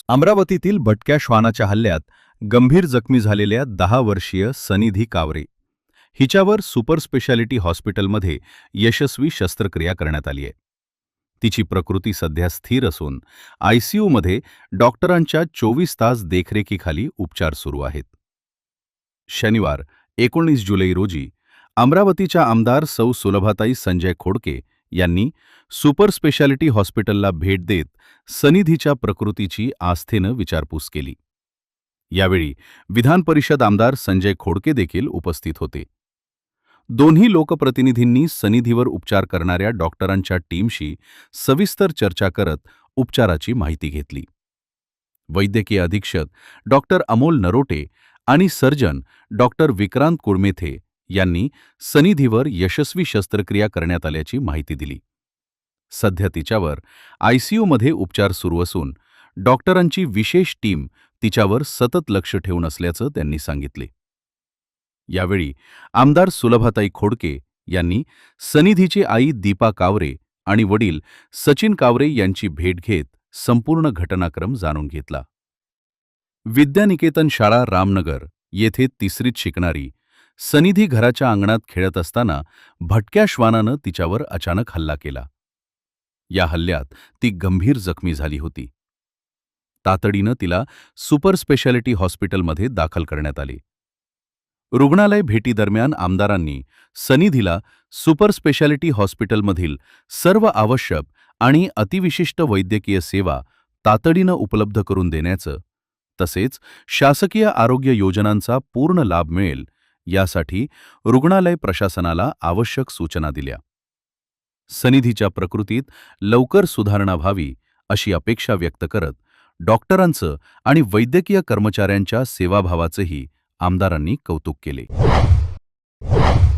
अमरावतीतील भटक्या श्वानाच्या हल्ल्यात गंभीर जखमी झालेल्या 10 वर्षीय सनिधी कावरे हिच्यावर सुपर स्पेशालिटी हॉस्पिटलमध्ये यशस्वी शस्त्रक्रिया करण्यात आली आहे. तिची प्रकृती सध्या स्थिर असून आयसीयूमध्ये डॉक्टरांच्या 24 तास देखरेखीखाली उपचार सुरू आहेत. शनिवार 19 जुलै रोजी अमरावतीच्या आमदार सौ सुलभाताई संजय खोडके यांनी सुपर स्पेशालिटी हॉस्पिटलला भेट देत सनिधीच्या प्रकृतीची आस्थेनं विचारपूस केली. यावेळी विधान परिषद आमदार संजय खोडके देखील उपस्थित होते. दोन्ही लोकप्रतिनिधींनी सनिधीवर उपचार करणाऱ्या डॉक्टरांच्या टीमशी सविस्तर चर्चा करत उपचाराची माहिती घेतली. वैद्यकीय अधीक्षक डॉक्टर अमोल नरोटे आणि सर्जन डॉक्टर विक्रांत कुळमेथे यांनी सनिधीवर यशस्वी शस्त्रक्रिया करण्यात आल्याची माहिती दिली. सध्या तिच्यावर आयसीयूमध्ये उपचार सुरू असून डॉक्टरांची विशेष टीम तिच्यावर सतत लक्ष ठेवून असल्याचं त्यांनी सांगितले. यावेळी आमदार सुलभाताई खोडके यांनी सनिधीची आई दीपा कावरे आणि वडील सचिन कावरे यांची भेट घेत संपूर्ण घटनाक्रम जाणून घेतला. विद्यानिकेतन शाळा रामनगर येथे तिसरीत शिकणारी सनिधी घराच्या अंगणात खेळत असताना भटक्या श्वानानं तिच्यावर अचानक हल्ला केला. या हल्ल्यात ती गंभीर जखमी झाली होती. तातडीनं तिला सुपर स्पेशालिटी हॉस्पिटलमध्ये दाखल करण्यात आले. रुग्णालय भेटीदरम्यान आमदारांनी सनिधीला सुपर स्पेशालिटी हॉस्पिटलमधील सर्व आवश्यक आणि अतिविशिष्ट वैद्यकीय सेवा तातडीनं उपलब्ध करून देण्याचं तसेच शासकीय आरोग्य योजनांचा पूर्ण लाभ मिळेल यासाठी रुग्णालय प्रशासनाला आवश्यक सूचना दिल्या. सनिधीच्या प्रकृतीत लवकर सुधारणा व्हावी अशी अपेक्षा व्यक्त करत डॉक्टरांचं आणि वैद्यकीय कर्मचाऱ्यांच्या सेवाभावाचंही आमदारांनी कौतुक केले.